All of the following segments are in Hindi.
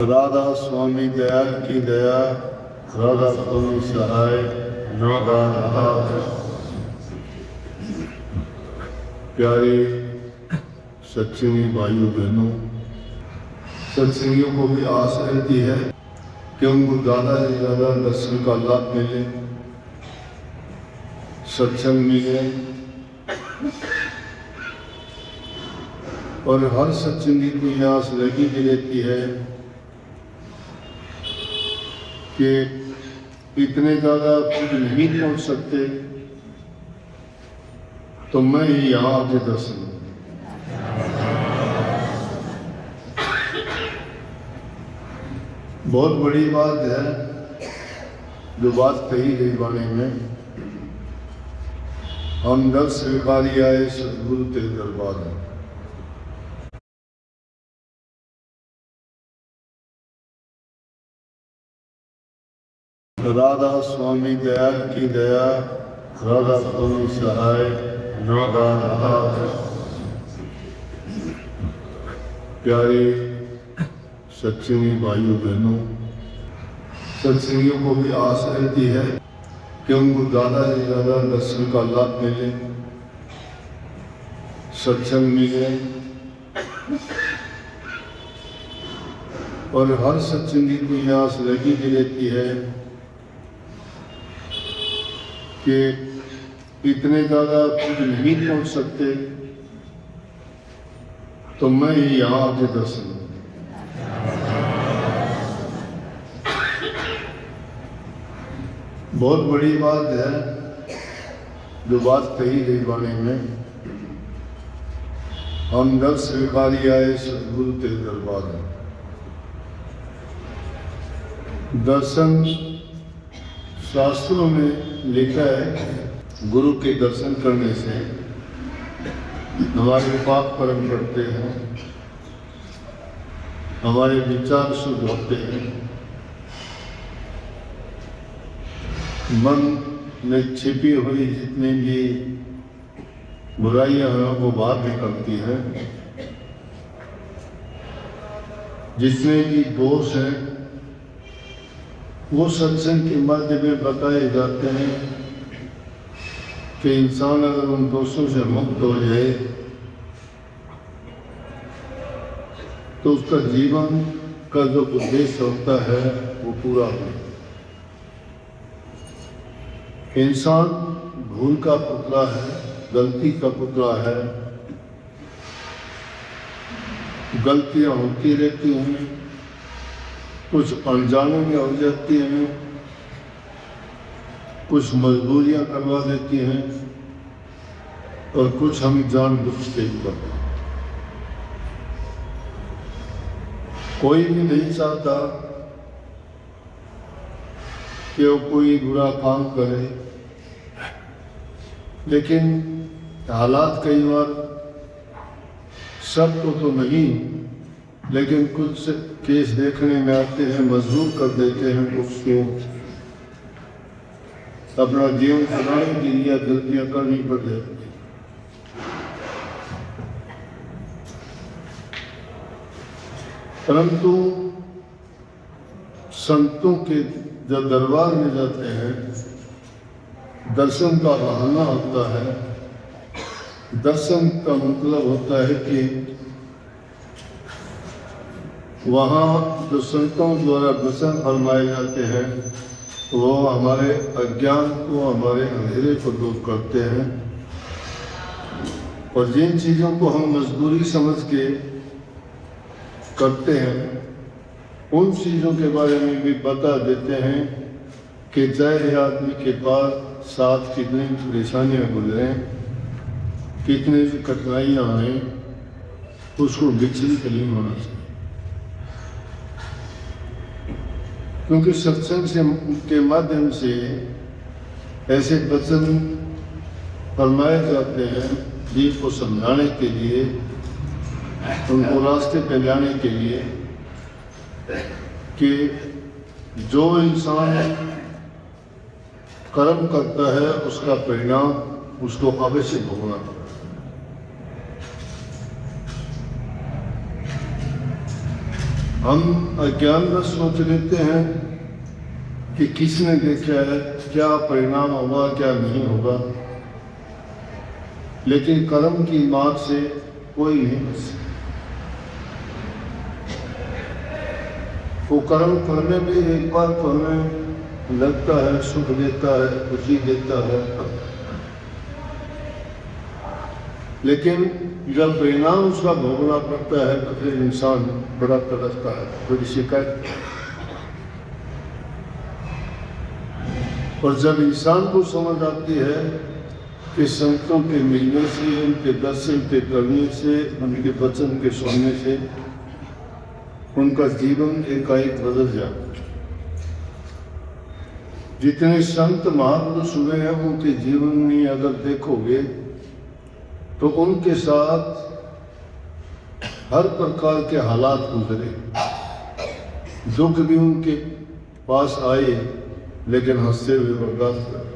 राधा स्वामी दयाल की दया, राधा स्वामी सहाय राधा। प्यारे सत्संगी भाइयों बहनों, सत्संगियों को भी आस रहती है कि उनको ज़्यादा से ज़्यादा दर्शन का लाभ मिले, सत्संग मिले। और हर सत्संगी को यह आस लगी भी रहती है कि इतने ज़्यादा खुद नहीं पहुँच सकते तो मैं यहाँ आके दर्शन। बहुत बड़ी बात है जो बात कही गई वाणी में, हम दर स्वीकारी आए सदगुरु तेरे दरबार में। राधा स्वामी दयाल की दया, राधा स्वामी सहाय राधा। प्यारे सत्संगी भाइयों बहनों, सत्संगियों को भी आस रहती है कि उनको ज़्यादा से ज़्यादा दर्शन का लाभ मिले, सत्संग मिले। और हर सत्संगी को यह आस लगी भी रहती है कि इतने ज़्यादा खुद नहीं पहुँच सकते तो मैं यहाँ आके दर्शन। बहुत बड़ी बात है जो बात कही गई वाणी में, हम दर स्वीकारी आए सदगुरु तेरे दरबार में। दर्शन शास्त्रों में लिखा है गुरु के दर्शन करने से हमारे पाप कर्म बढ़ते हैं, हमारे विचार शुद्ध होते हैं, मन में छिपी हुई जितनी भी बुराइयां हैं वो बाहर निकलती हैं, जितने भी दोष हैं वो सत्संग के माध्यम में बताए जाते हैं कि इंसान अगर उन दोषों से मुक्त हो जाए तो उसका जीवन का जो उद्देश्य होता है वो पूरा हो। इंसान भूल का पुतला है, गलती का पुतला है, गलतियां होती रहती हैं, कुछ अनजाने में हो जाती हैं, कुछ मजबूरियां करवा देती हैं और कुछ हम जानबूझ के करते हैं। कोई भी नहीं चाहता कि वो कोई बुरा काम करे, लेकिन हालात कई बार सबको तो नहीं, लेकिन कुछ केस देखने में आते हैं, मजबूर कर देते हैं उसको अपना जीवन चलाने के लिए गलतियां करनी पड़ जाती हैं। परंतु संतों के जब दरबार में जाते हैं, दर्शन का बहाना होता है। दर्शन का मतलब होता है कि वहाँ जो संतों द्वारा वचन फरमाए जाते हैं वो हमारे अज्ञान को, हमारे अंधेरे को दूर करते हैं। और जिन चीज़ों को हम मजबूरी समझ के करते हैं उन चीज़ों के बारे में भी बता देते हैं कि चाहे आदमी के पास साथ कितनी परेशानियाँ गुजरें, कितनी भी कठिनाइयाँ आएँ, उसको विचलित नहीं होना चाहिए। क्योंकि सत्संग से के माध्यम से ऐसे वचन फरमाए जाते हैं जीव को समझाने के लिए, उनको रास्ते पे लाने के लिए कि जो इंसान कर्म करता है उसका परिणाम उसको अवश्य भोगना पड़ता है। हम अज्ञानवश सोच लेते हैं कि किसने देखा है, क्या परिणाम होगा क्या नहीं होगा, लेकिन कर्म की मार से कोई नहीं बच सकता। वो कर्म करने में एक बार तो हमें लगता है, सुख देता है, खुशी देता है, लेकिन जब परिणाम उसका भोगना पड़ता है तो फिर इंसान बड़ा तरसता है, बड़ी शिकायत। और जब इंसान को समझ आती है कि संतों के मिलने से, उनके दर्शन के करने से, उनके वचन के सुनने से उनका जीवन एकाएक बदल जाता है। जितने संत महापुरुष हुए हैं उनके जीवन में अगर देखोगे तो उनके साथ हर प्रकार के हालात गुजरे, दुख भी उनके पास आए लेकिन हंसते हुए बर्दाश्त कर,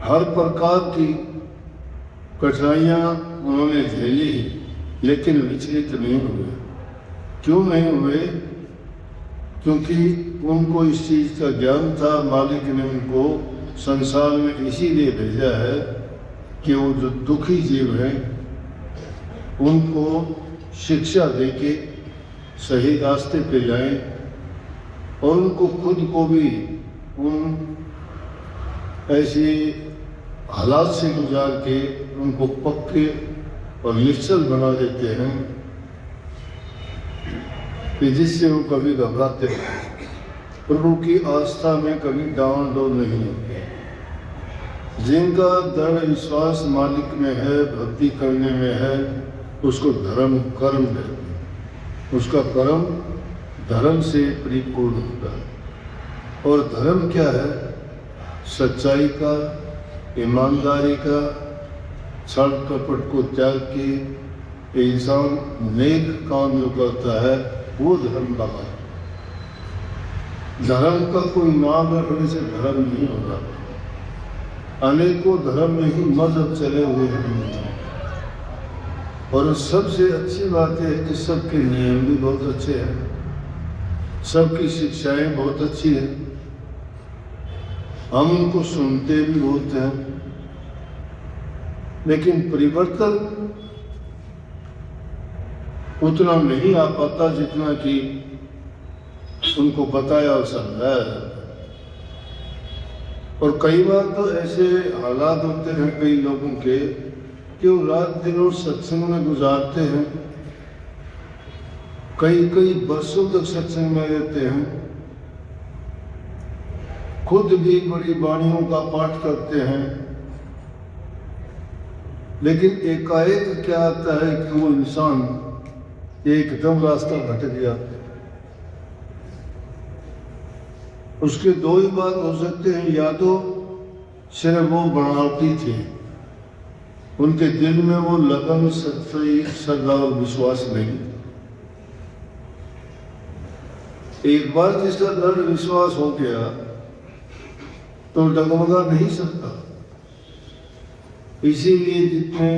हर प्रकार की कठिनाइयां उन्होंने झेली लेकिन विचलित नहीं हुए। क्यों नहीं हुए? क्योंकि उनको इस चीज का ज्ञान था, मालिक ने उनको संसार में इसीलिए भेजा है कि वो जो दुखी जीव हैं उनको शिक्षा देके सही रास्ते पे लाएं और उनको खुद को भी उन ऐसे हालात से गुजार के उनको पक्के और निश्चल बना देते हैं कि जिससे वो कभी घबराते नहीं, प्रभु की आस्था में कभी डावाडोल नहीं होते। जिनका दृढ़ विश्वास मालिक में है, भक्ति करने में है, उसको धर्म कर्म कहते हैं। उसका कर्म धर्म से परिपूर्ण होता है। और धर्म क्या है? सच्चाई का, ईमानदारी का, छल कपट को त्याग के इंसान नेक काम जो करता है वो धर्म का है। धर्म का कोई नाम रखने से धर्म नहीं होगा। अनेकों धर्म में ही मजहब चले हुए हैं और सबसे अच्छी बात है कि सबके नियम भी बहुत अच्छे हैं, सबकी शिक्षाएं बहुत अच्छी हैं, हम उनको सुनते भी बहुत हैं, लेकिन परिवर्तन उतना नहीं आ पाता जितना कि उनको बताया और समझाया। और कई बार तो ऐसे हालात होते हैं कई लोगों के कि वो रात दिनों सत्संग में गुजारते हैं, कई कई वर्षों तक सत्संग में रहते हैं, खुद भी बड़ी वाणियों का पाठ करते हैं, लेकिन एकाएक क्या आता है कि वो इंसान एकदम रास्ता भटक जाता है। उसके दो ही बात हो सकते हैं, या तो सिर्फ वो बनावटी थे, उनके दिल में वो लगन, सच्चाई, श्रद्धा और विश्वास नहीं। एक बार जिसका दृढ़ विश्वास हो गया तो डगमगा नहीं सकता। इसीलिए जितने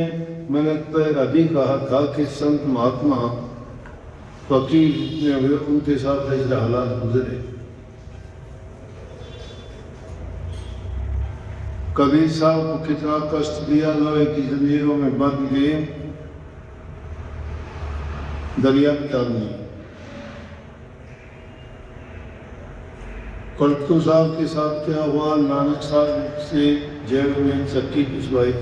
मैंने अभी कहा था कि संत महात्मा फकीर जितने हुए उनके साथ ऐसे हालात गुजरे। कबीर साहब को कितना कष्ट दिया, लोहे की जंजीरों में बंद गए, दरिया में डाल दिए। कलकत्ता साहब के साथ क्या हुआ, नानक साहब से जेल में चक्की पिछवाई,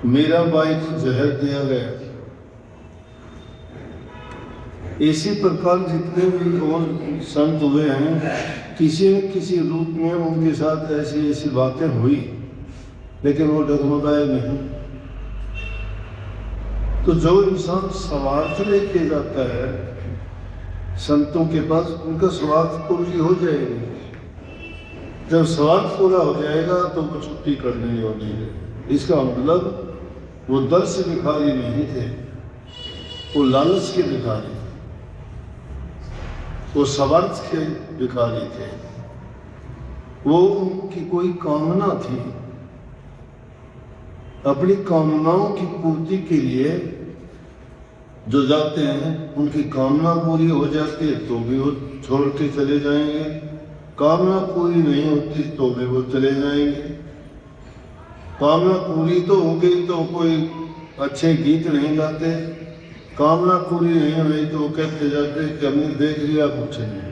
मेरा भाई को जहर दिया गया। इसी प्रकार जितने भी और संत हुए हैं, किसी न किसी रूप में उनके साथ ऐसी ऐसी बातें हुई, लेकिन वो डगमगाए नहीं। तो जो इंसान स्वार्थ लेके जाता है संतों के पास, उनका स्वार्थ पूरी हो जाएगी। जब स्वार्थ पूरा हो जाएगा तो वो छुट्टी करनी होनी है। इसका मतलब वो दर्श भिखारी नहीं थे, वो लालच के भिखारी, वो स्वार्थ के भिखारी थे। वो उनकी कोई कामना थी अपनी कामनाओं की पूर्ति के लिए जो जाते हैं, उनकी कामना पूरी हो जाती है तो भी वो छोड़ के चले जाएंगे, कामना पूरी नहीं होती तो भी वो चले जाएंगे। कामना पूरी तो हो गई तो कोई अच्छे गीत नहीं गाते, कामना पूरी नहीं हुई तो कहते जाते कि हमने देख लिया कुछ नहीं।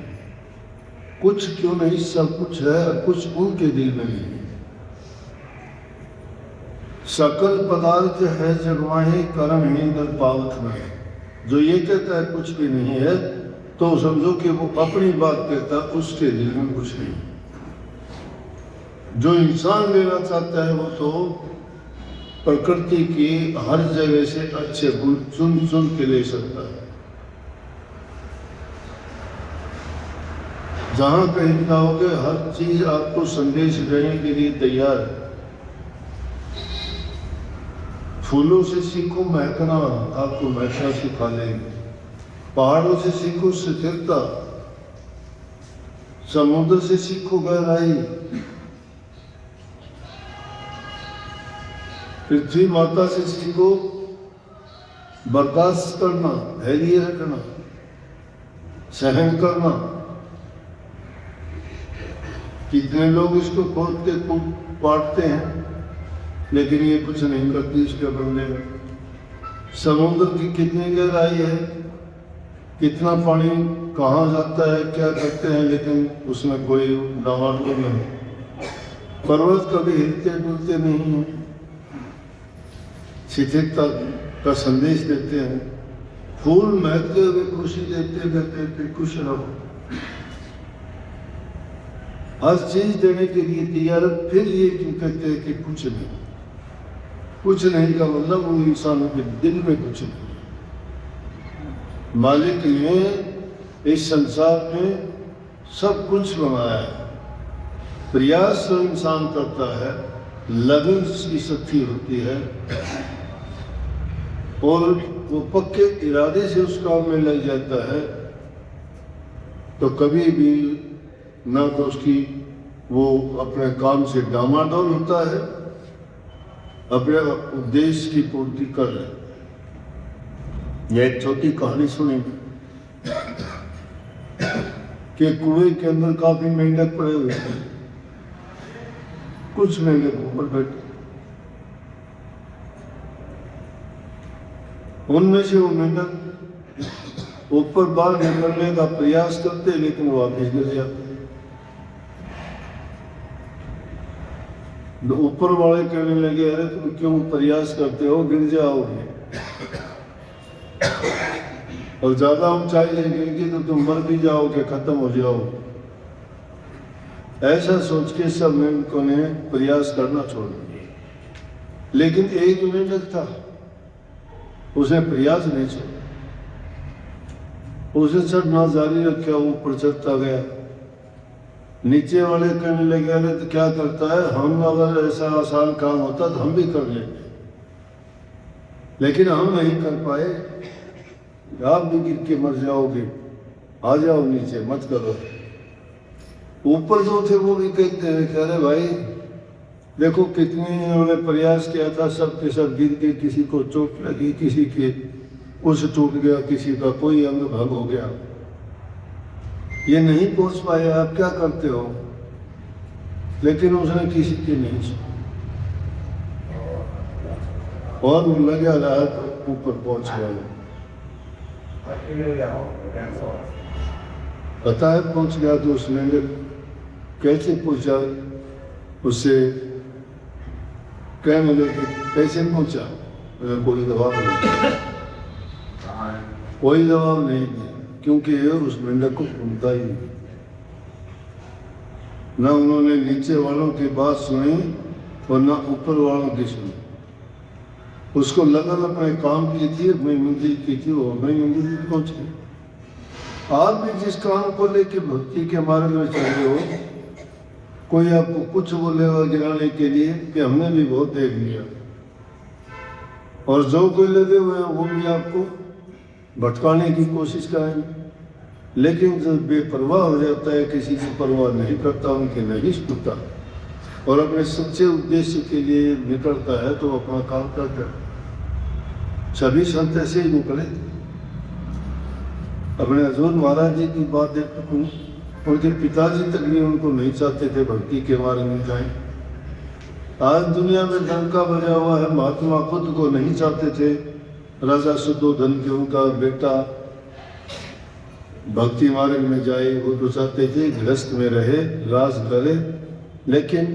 कुछ क्यों नहीं, सब कुछ है, कुछ उनके दिल में नहीं। सकल पदार्थ है जगवाही कर्महीन दर पावत में। जो ये कहता है कुछ भी नहीं है तो समझो कि वो अपनी बात कहता, उसके दिल में कुछ नहीं। जो इंसान लेना चाहता है वो तो प्रकृति की हर जगह से अच्छे गुण चुन चुन के ले सकता है। जहां कहीं जाओगे हर चीज आपको संदेश देने के लिए तैयार है। फूलों से सीखो महकना, आपको महकना सिखा लेंगे। पहाड़ों से सीखो स्थिरता, समुद्र से सीखो गहराई, पृथ्वी माता से सीखो बर्दाश्त करना, धैर्य रखना, सहन करना। कितने लोग इसको खोद के पाटते हैं लेकिन ये कुछ नहीं करती इसके बदले में। समुद्र की कितनी गहराई है, कितना पानी कहाँ जाता है, क्या करते हैं, लेकिन उसमें कोई डामाडोल नहीं। पर्वत कभी हिलते डुलते नहीं है, शिथिलता का संदेश देते हैं। फूल महकते हुए खुशी देते कहते खुश रहो। हर चीज देने के लिए तैयार, फिर ये क्यों कहते हैं कि कुछ नहीं। कुछ नहीं का मतलब उन इंसानों के दिल में कुछ नहीं। मालिक ने इस संसार में सब कुछ बनाया है। प्रयास जो इंसान करता है, लगन की शक्ति होती है और वो पक्के इरादे से उस काम में लग जाता है तो कभी भी ना तो उसकी वो अपने काम से डामाडोल होता है, अपने उद्देश्य की पूर्ति कर रहे। यह एक छोटी कहानी सुनी कि कुएं के अंदर काफी मेंढक पड़े हुए थे। कुछ मेंढक ऊपर बैठे, उनमें से वो मेंढक ऊपर बाहर निकलने का प्रयास करते लेकिन वो वापिस गिर जाते। ऊपर वाले कहने लगे, अरे तुम क्यों प्रयास करते हो, गिर जाओगे और ज्यादा ऊंचाई से गिरेगी तो तुम मर भी जाओगे, खत्म हो जाओगे। ऐसा सोच के सब मेंढकों ने प्रयास करना छोड़ दिया, लेकिन एक मेंढक था, उसने प्रयास नहीं छोड़ा, उसे चढ़ना जारी रखा, ऊपर चढ़ता गया। नीचे वाले कहने लगे, अरे तो क्या करता है, हम अगर ऐसा आसान काम होता तो हम भी कर लेते, लेकिन हम नहीं कर पाए, आप भी गिर के मर जाओगे, आ जाओ नीचे, मत करो। ऊपर जो थे वो भी कहते हैं कि अरे भाई देखो कितने इन्होंने प्रयास किया था, सब के सब गिर के, किसी को चोट लगी, किसी के कुछ टूट गया, किसी का कोई अंग भंग हो गया, ये नहीं पहुंच पाए, आप क्या करते हो। लेकिन उसने किसी की नहीं सुनी और लगा रहा तो ऊपर पहुंच गया। पता है पहुंच गया तो उसने कैसे पूछा, उससे कहने लगे कैसे पहुंचा, कोई जवाब नहीं, कोई जवाब नहीं दिया, क्योंकि उस मेंढक को सुनता ही नहीं। ना उन्होंने नीचे वालों की बात सुनी और ना ऊपर वालों की सुनी। उसको लगन अपने काम की थी, अपनी मंजिल की थी, वो अपनी मंजिल तक पहुंची। आप भी जिस काम को लेके भक्ति के मार्ग में चल रहे हो, कोई आपको कुछ बोलेगा गिराने के लिए कि हमने भी बहुत देख लिया, और जो कोई लगे हुए हैं वो भी आपको भटकाने की कोशिश करेंगे। लेकिन जब बेपरवाह हो जाता है, किसी की परवाह नहीं करता, उनकी नहीं सुनता, और अपने सच्चे उद्देश्य के लिए निकलता है तो अपना काम करता है। सभी संत ऐसे ही निकले। अपने हजूर महाराज जी की बात देखते हूँ, उनके पिताजी तक भी उनको नहीं चाहते थे भक्ति के मार्ग में जाएं। आज दुनिया में डंका बजा हुआ है, महात्मा खुद को नहीं चाहते थे राजा शुद्धोधन के उनका बेटा भक्ति मार्ग में जाए, वो तो चाहते थे गृहस्थ में रहे, राज करे, लेकिन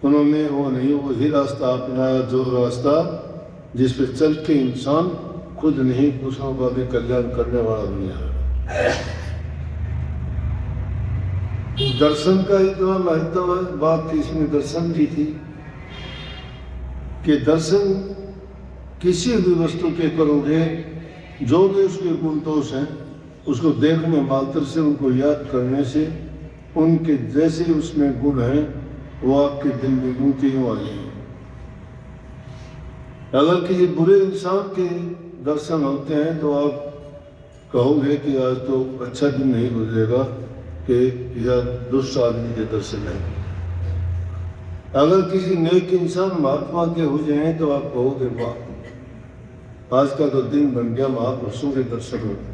उन्होंने वो नहीं, वही रास्ता अपनाया जो रास्ता जिस पर चल के इंसान खुद नहीं दूसरों का भी कल्याण करने वाला दुनिया है। दर्शन का इतना महत्व बात इसमें दर्शन की थी कि दर्शन किसी भी वस्तु के करोगे, जो भी उसके गुण दोष हैं, उसको देखने मात्र से, उनको याद करने से, उनके जैसे उसमें गुण हैं वो आपके दिल में गुंती हो आ जाएंगे। अगर किसी बुरे इंसान के दर्शन होते हैं तो आप कहोगे कि आज तो अच्छा दिन नहीं गुजरेगा कि यह दुष्ट आदमी के दर्शन है। अगर किसी नेक इंसान महात्मा के हो जाए तो आप कहोगे वाह, आज का तो दिन बन गया महापुरुषों के दर्शन होते।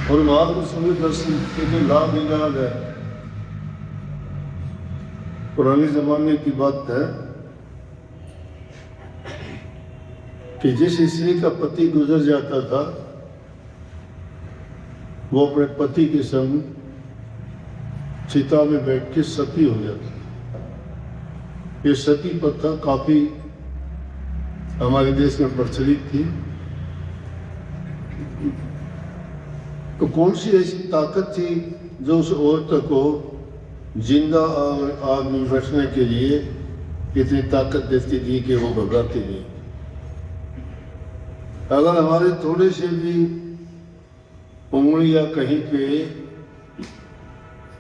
और महापुरुषों के दर्शन के जो लाभ ही लाभ है, पुराने जमाने की बात है कि जिस स्त्री का पति गुजर जाता था वो अपने पति के संग चिता में बैठ के सती हो जाती। ये सती प्रथा काफी हमारे देश में प्रचलित थी। तो कौन सी ऐसी ताकत थी जो उस औरत को जिंदा आग में बैठने के लिए इतनी ताकत देती थी कि वो घबराती नहीं। अगर हमारे थोड़े से भी उंगली या कहीं पे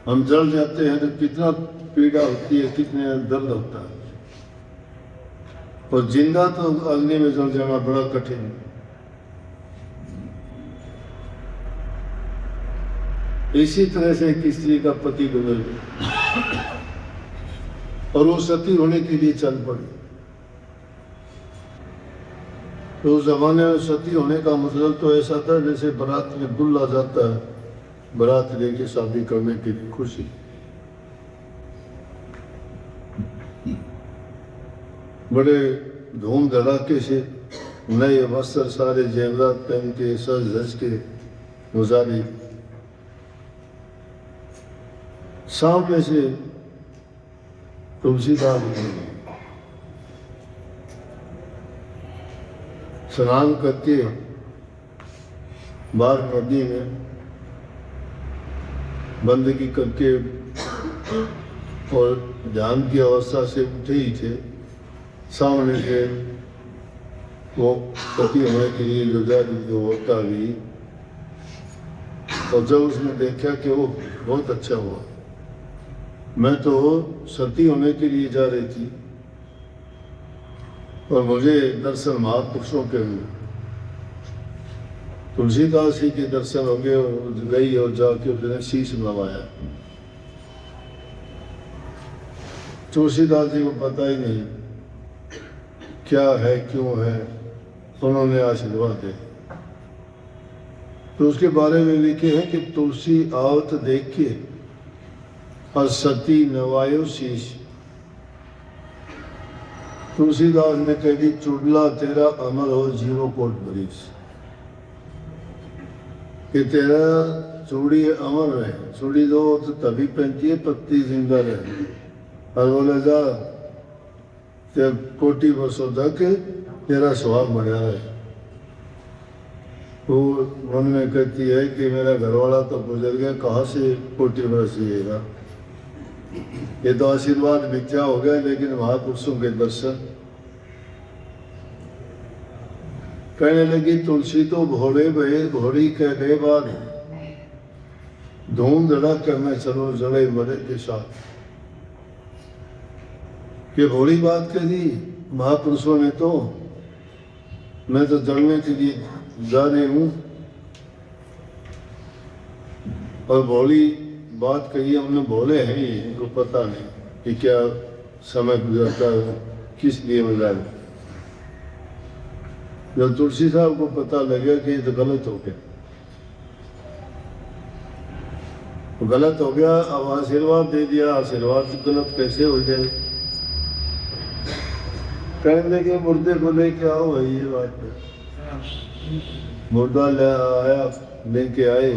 हम जल जाते हैं तो कितना पीड़ा होती है, कितने दर्द होता है। और जिंदा तो अग्नि में जल जाना बड़ा कठिन है। इसी तरह से एक स्त्री का पति गुजर गया और वो सती होने के लिए चल पड़ी। तो उस जमाने में सती होने का मतलब तो ऐसा था जैसे बारात में दूल्हा जाता है बारात लेके शादी करने की खुशी। बड़े धूम धड़ाके से नए वस्त्र सारे जेवरात पहन के सज धज के गुजारी। सामने से तुलसीदास स्नान करके बाहर नदी में बंदगी करके और ध्यान की अवस्था से उठे ही थे, सामने से वो पति होने के लिए जो जा रही जो होता भी। और जब उसने देखा कि वो बहुत अच्छा हुआ, मैं तो सती होने के लिए जा रही थी और मुझे दर्शन महापुरुषों के हुए, तुलसीदास जी के दर्शन हो गए और गई और जाके उसने शीश नवाया। तुलसीदास जी को पता ही नहीं क्या है क्यों है, उन्होंने आशीर्वाद दे। तो उसके बारे में लिखे हैं कि तुलसी आवत देख के और सती नवायो शीश। तुलसीदास ने कह दी चुड़ला तेरा अमर हो जीरो कोट बरिस, कि तेरा चूड़ी अमर रहे। चूड़ी दो तो तभी पहनती है पत्ती जिंदा रहे। और बोले जा ते कोटि वर्षों तक तेरा स्वभाव बढ़ा रहे। वो मन में कहती है कि मेरा घरवाला तो गुजर गया, कहाँ से कोटि वर्ष जिएगा। ये तो आशीर्वाद मिथ्या हो गया, लेकिन महापुरुषों के दर्शन। कहने लगी तुलसी तो भोरे भये भोरी कह गए बाद, धूम धड़क में चलो जड़े बड़े के साथ। ये भोली बात कह दी महापुरुषों ने, तो मैं तो जड़ने के लिए जा रही हूं। और भोली बात कही हमने बोले हैं, ये इनको पता नहीं कि क्या समय गुजरता है, किस लिए मिला है। जब तुलसी साहब को पता लगा कि ये तो गलत हो गया, गलत हो गया, अब आशीर्वाद दे दिया, आशीर्वाद तो गलत कैसे हो जाए। कहने लगे मुर्दे को लेके आओ भाई, ये बात है। मुर्दा ले आया, लेके आए,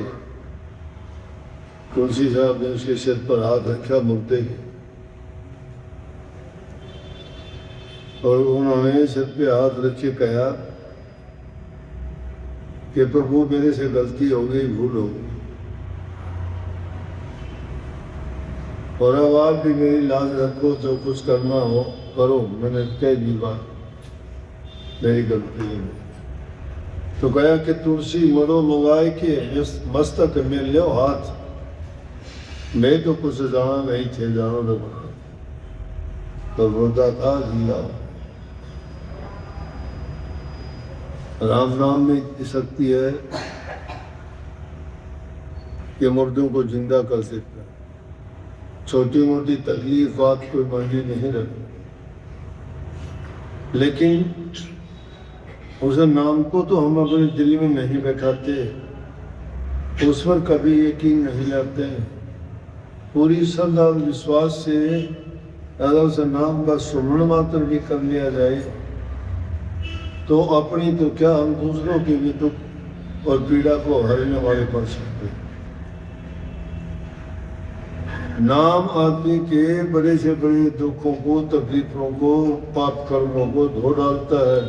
तुलसी साहब ने उसके सिर पर हाथ रखा मुर्दे के, और उन्होंने सिर पे हाथ रखे कहा कि प्रभु मेरे से गलती हो गई, भूल हो गई, और अब आप भी मेरी लाज रखो, जो कुछ करना हो करो, मैंने कह दी बात, मेरी गलती है। तो कहा कि तुलसी मरो मंगाए के मस्तक में लो हाथ, मैं तो कुछ जाना नहीं थे, जानो लगा तो मुर्दा था जिंदा। राम नाम में इतनी शक्ति है कि मुर्दों को जिंदा कर सकता है। छोटी मोटी तकलीफ बात कोई मायने नहीं रखती, लेकिन उस नाम को तो हम अपने दिल में नहीं बैठाते, उस पर कभी यकीन नहीं लाते। पूरी श्रद्धा और विश्वास से अगर उस नाम का सुमरण मात्र भी कर लिया जाए तो अपनी तो क्या, हम दूसरों के भी दुख और पीड़ा को हरने वाले बन सकते हैं। नाम आदमी के बड़े से बड़े दुखों को, तकलीफों को, पाप कर्मों को धो डालता है।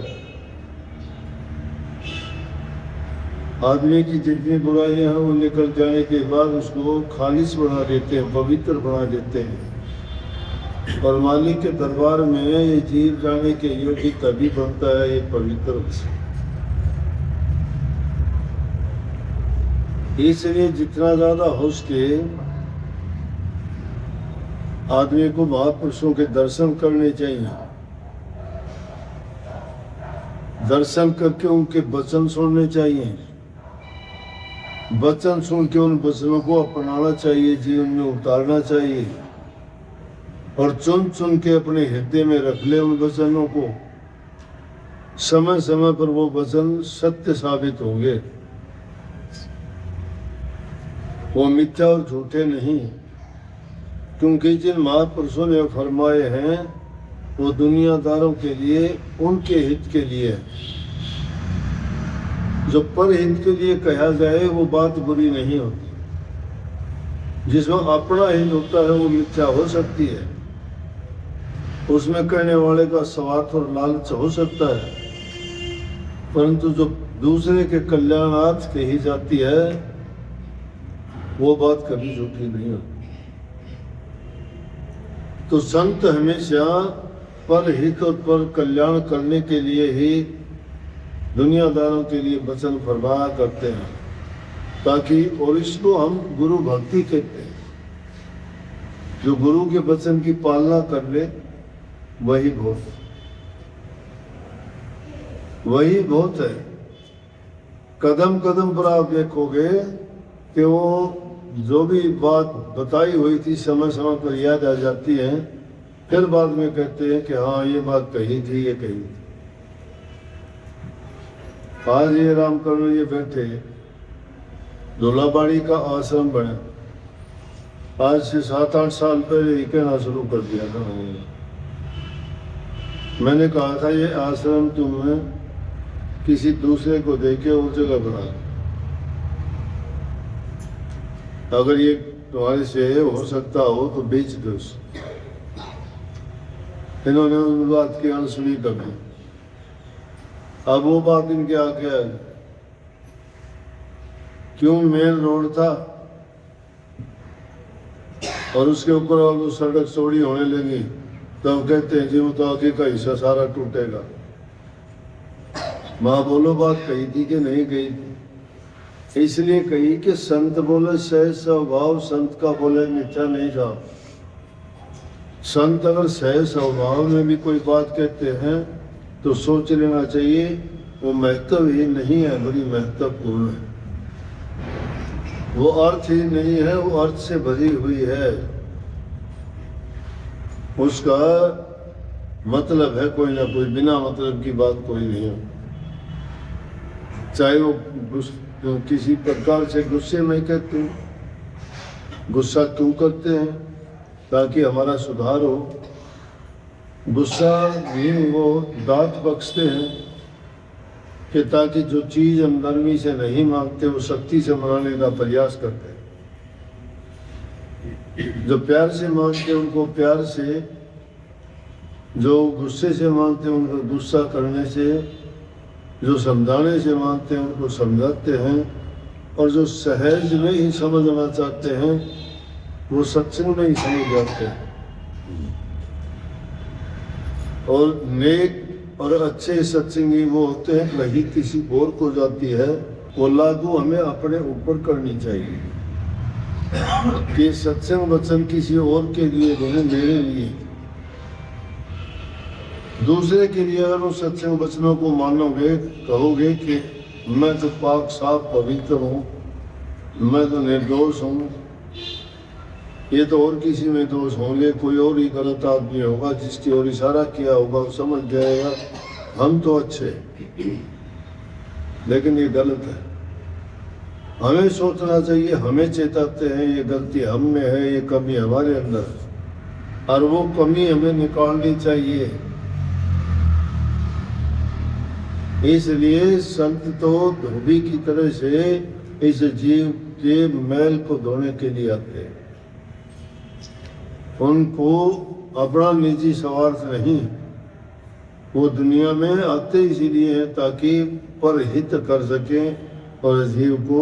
आदमी की जितनी बुराइयां हैं वो निकल जाने के बाद उसको खालिस बना देते हैं, पवित्र बना देते हैं, और मालिक के दरबार में ये जीव जाने के योग्य तभी बनता है ये पवित्र। इसलिए जितना ज्यादा हो सके आदमी को महापुरुषों के दर्शन करने चाहिए, दर्शन करके उनके वचन सुनने चाहिए, वचन सुन के उन वचनों को अपनाना चाहिए, जीवन में उतारना चाहिए, और चुन चुन के अपने हृदय में रख ले उन वचनों को। समय समय पर वो वचन सत्य साबित होंगे, वो मिथ्या और झूठे नहीं, क्योंकि जिन महापुरुषों ने फरमाए हैं वो दुनियादारों के लिए, उनके हित के लिए। जो पर हित के लिए कहा जाए वो बात बुरी नहीं होती, जिसमें अपना हित होता है वो मिथ्या हो सकती है, उसमें कहने वाले का स्वार्थ और लालच हो सकता है, परंतु जो दूसरे के कल्याणार्थ कही जाती है वो बात कभी झूठी नहीं होती। तो संत हमेशा पर हित और पर कल्याण करने के लिए ही दुनियादारों के लिए वचन फरमाया करते हैं, ताकि, और इसको हम गुरु भक्ति कहते हैं। जो गुरु के वचन की पालना कर ले वही बहुत, वही बहुत है। कदम कदम पर आप देखोगे कि वो जो भी बात बताई हुई थी समय समय पर याद आ जाती है, फिर बाद में कहते हैं कि हाँ ये बात कही थी, ये कही थी। आज ये रामकर्ण ये बैठे, धोलाबाड़ी का आश्रम बना, आज से 7-8 साल पहले ही कहना शुरू कर दिया था। मैंने कहा था ये आश्रम तुम्हें किसी दूसरे को देके उस जगह बना, अगर ये तुम्हारे से हो सकता हो तो बेच दो। इन्होंने उस बात की अनसुनी कर दी। अब वो बात इनके आगे आ गई, क्यों मेन रोड था और उसके ऊपर वो सड़क चौड़ी होने लगी, तो हम कहते हैं जी वो तो आगे का हिस्सा सारा टूटेगा। माँ बोलो बात कही थी कि नहीं कही थी? इसलिए कही कि संत बोले सहज स्वभाव, संत का बोले मिथ्या नहीं जाओ। संत अगर सहज स्वभाव में भी कोई बात कहते हैं तो सोच लेना चाहिए वो महत्वहीन नहीं है, बड़ी महत्वपूर्ण है। वो अर्थ ही नहीं है, वो अर्थ से भरी हुई है। उसका मतलब है कोई ना कोई, बिना मतलब की बात कोई नहीं है। चाहे वो किसी प्रकार से गुस्से में कहते हैं, गुस्सा क्यों करते हैं? ताकि हमारा सुधार हो। गुस्सा भी वो दांत बख्शते हैं कि ताकि जो चीज हम नरमी से नहीं मांगते वो सख्ती से मनाने का प्रयास करते हैं। जो प्यार से मांगते उनको प्यार से, जो गुस्से से मांगते हैं उनको गुस्सा करने से, जो समझाने से मांगते हैं उनको समझाते हैं, और जो सहज में ही समझना चाहते हैं वो सत्संग में ही समझ जाते हैं। और नेक और अच्छे सत्संगी वो होते हैं, रही किसी और को जाती है वो लागू हमें अपने ऊपर करनी चाहिए कि सत्संग वचन किसी और के लिए नहीं, मेरे लिए, दूसरे के लिए। अगर उन सत्संग वचनों को मानोगे, कहोगे कि मैं तो पाक साफ पवित्र हूँ, मैं तो निर्दोष हूँ, ये तो और किसी में दोष होंगे, कोई और ही गलत आदमी होगा जिसकी ओर इशारा किया होगा, वो समझ जाएगा हम तो अच्छे, लेकिन ये गलत है। हमें सोचना चाहिए, हमें चेताते हैं ये गलती हम में है, ये कमी हमारे अंदर है, और वो कमी हमें निकालनी चाहिए। इसलिए संत तो धोबी की तरह से इस जीव के मैल को धोने के लिए आते हैं। उनको अपना निजी स्वार्थ नहीं, वो दुनिया में आते इसीलिए हैं ताकि परहित कर सकें और जीव को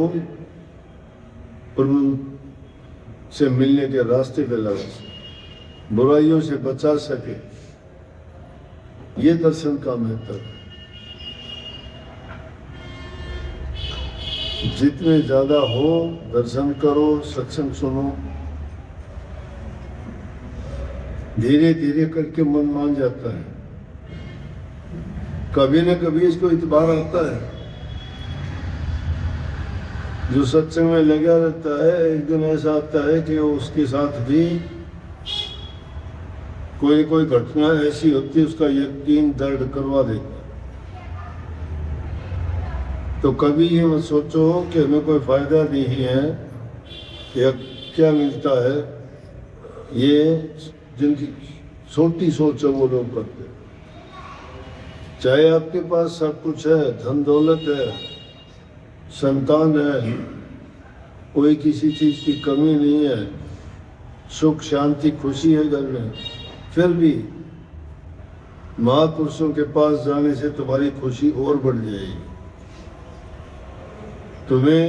से मिलने के रास्ते पे लगा सके, बुराइयों से बचा सके। ये दर्शन का महत्व है। जितने ज्यादा हो दर्शन करो, सत्संग सुनो, धीरे धीरे करके मन मान जाता है। कभी न कभी इसको इतबार आता है। जो सत्संग में लगा रहता है, एक दिन ऐसा आता है कि उसके साथ भी कोई घटना ऐसी होती है उसका यकीन दर्द करवा देता। तो कभी ये मत सोचो कि हमें कोई फायदा नहीं है या क्या मिलता है। ये जिनकी छोटी सोच है वो लोग करते हैं। चाहे आपके पास सब कुछ है, धन दौलत है, संतान है, कोई किसी चीज की कमी नहीं है, सुख शांति खुशी है घर में, फिर भी महापुरुषों के पास जाने से तुम्हारी खुशी और बढ़ जाएगी। तुम्हें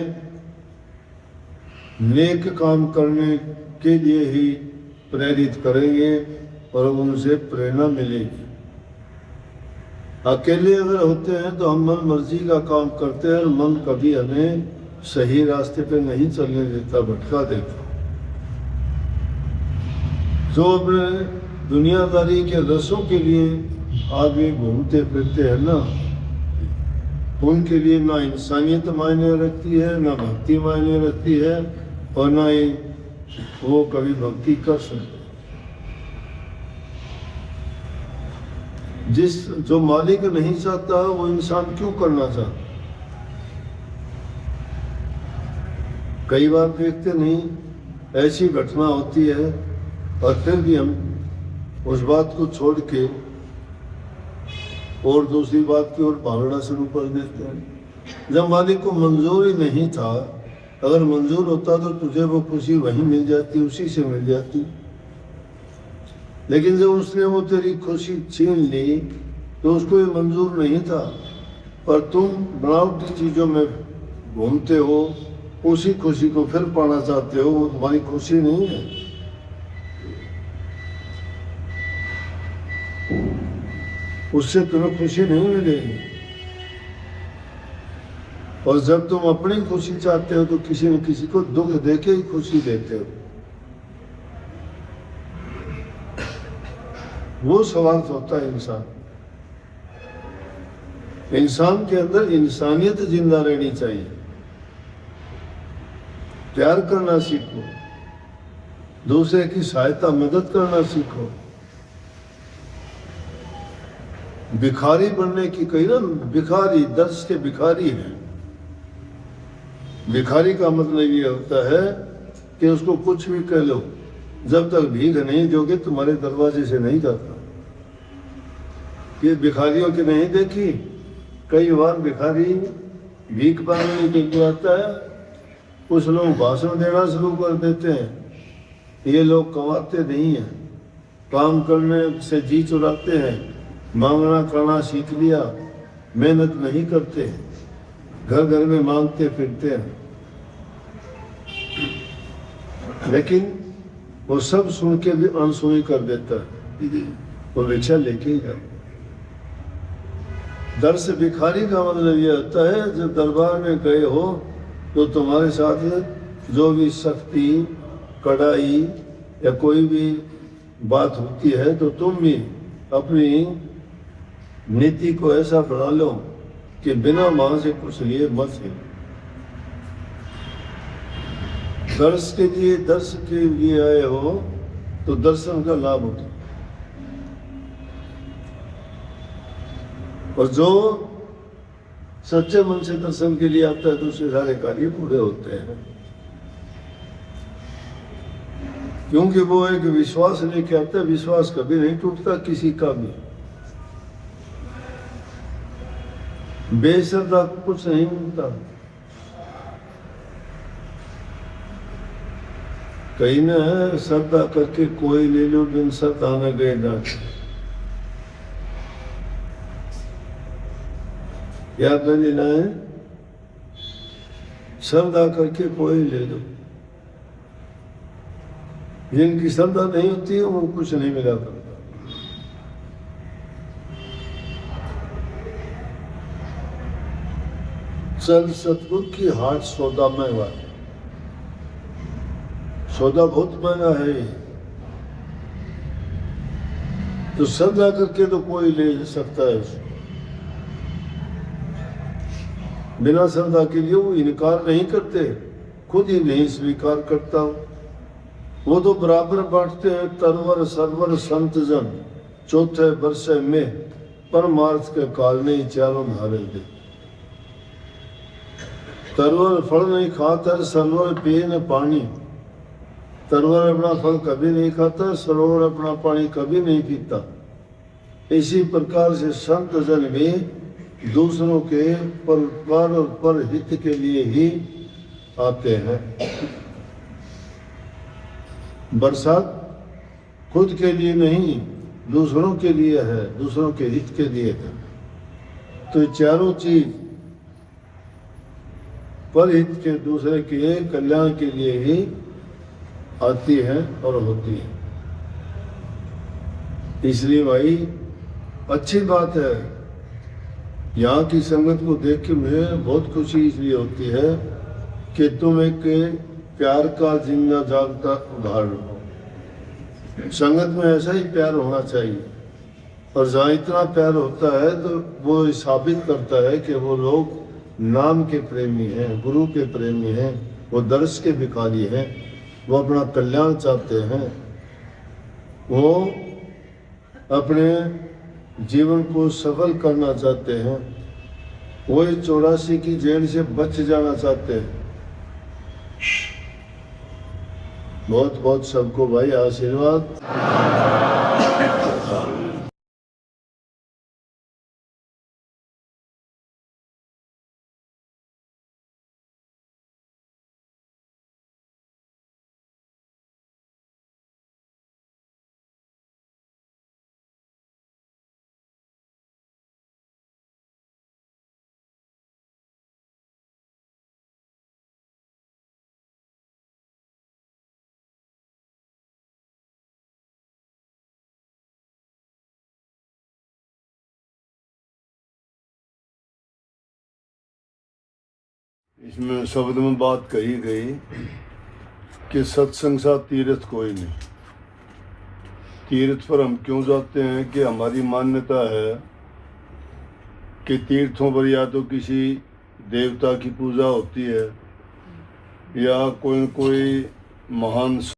नेक काम करने के लिए ही प्रेरित करेंगे और उनसे प्रेरणा मिलेगी। अकेले अगर होते हैं तो हम मन मर्जी का काम करते हैं और मन कभी हमें सही रास्ते पे नहीं चलने देता, भटका देता। जो अपने दुनियादारी के रसों के लिए आदमी घूमते फिरते हैं ना, उनके लिए ना इंसानियत मायने रखती है, ना भक्ति मायने रखती है, और ना ही वो कभी भक्ति कर सकते। जो मालिक नहीं चाहता वो इंसान क्यों करना चाहता? कई बार देखते नहीं, ऐसी घटना होती है और फिर भी हम उस बात को छोड़ के और दूसरी बात की ओर भागना शुरू कर देते हैं। जब मालिक को मंजूर ही नहीं था, अगर मंजूर होता तो तुझे वो खुशी वहीं मिल जाती, उसी से मिल जाती। लेकिन जब उसने वो तेरी खुशी छीन ली तो उसको ये मंजूर नहीं था, पर तुम बनावटी चीजों में घूमते हो, उसी खुशी को फिर पाना चाहते हो। वो तुम्हारी खुशी नहीं है। उससे तुम्हें खुशी नहीं मिलेगी। और जब तुम अपनी खुशी चाहते हो तो किसी न किसी को दुख देके ही खुशी देते हो। वो स्वार्थ होता है इंसान। इंसान के अंदर इंसानियत जिंदा रहनी चाहिए। प्यार करना सीखो, दूसरे की सहायता मदद करना सीखो। भिखारी बनने की कही ना, भिखारी दर्श के भिखारी हैं। भिखारी का मतलब ये होता है कि उसको कुछ भी कह लो, जब तक भीख नहीं दोगे तुम्हारे दरवाजे से नहीं जाता। ये भिखारियों की नहीं देखी, कई बार भिखारी भीख मांगने के लिए आता है, कुछ लोग भाषण देना शुरू कर देते हैं। ये लोग कमाते नहीं हैं, काम करने से जी चुराते हैं, मांगना करना सीख लिया, मेहनत नहीं करते, घर घर में मांगते फिरते हैं। लेकिन वो सब सुन के भी अनसुनी कर देता है, वो भिक्षा लेके ही जाता। दर से भिखारी का मतलब ये होता है जब दरबार में गए हो तो तुम्हारे साथ जो भी सख्ती कड़ाई या कोई भी बात होती है तो तुम भी अपनी नीति को ऐसा बना लो कि बिना मां से कुछ लिए मत ही। दर्श के लिए आए हो तो दर्शन का लाभ होता है। और जो सच्चे मन से दर्शन के लिए आता है तो उसके सारे कार्य पूरे होते हैं, क्योंकि वो एक विश्वास लेके आता है। विश्वास कभी नहीं टूटता किसी का भी। बेश्रद्धा कुछ नहीं मिलता। कहीं ना श्रद्धा करके कोई ले लो, बिन श्रद्धा न गए ना। याद नहीं लेना है, श्रद्धा करके कोई ले लो। जिनकी श्रद्धा नहीं होती है वो कुछ नहीं मिला करता। चल सतगुरु की हाट सौदा महंगा, सौदा बहुत महंगा है। तो श्रद्धा करके तो कोई ले सकता है उसको। बिना श्रद्धा के लिए वो इनकार नहीं करते, खुद ही नहीं स्वीकार करता हूं। वो तो बराबर बांटते हैं तरवर सरवर संत जन, चौथे वर्षे में परमार्थ के काल नहीं चारों धारे दे। तरवर फल नहीं खाता, सरवर पिए न पानी। तरवर अपना फल कभी नहीं खाता, सरोवर अपना पानी कभी नहीं पीता। इसी प्रकार से संत जन भी दूसरों के पर और पर हित के लिए ही आते हैं। बरसात खुद के लिए नहीं, दूसरों के लिए है, दूसरों के हित के लिए है। तो चारों चीज पर हित के, दूसरे के कल्याण के लिए ही आती है और होती है। इसलिए भाई अच्छी बात है, यहाँ की संगत को देख के मुझे बहुत खुशी इसलिए होती है कि तुम एक प्यार का जिंदा जागता उदाहरण हो। संगत में ऐसा ही प्यार होना चाहिए, और जहाँ इतना प्यार होता है तो वो साबित करता है कि वो लोग नाम के प्रेमी हैं, गुरु के प्रेमी हैं, वो दर्श के भिखारी हैं, वो अपना कल्याण चाहते हैं, वो अपने जीवन को सफल करना चाहते हैं, वो 84 की जेल से बच जाना चाहते हैं। बहुत बहुत सबको भाई आशीर्वाद। इसमें शब्द में बात कही गई कि सत्संग सा तीर्थ कोई नहीं। तीर्थ पर हम क्यों जाते हैं कि हमारी मान्यता है कि तीर्थों पर या तो किसी देवता की पूजा होती है या कोई न कोई महान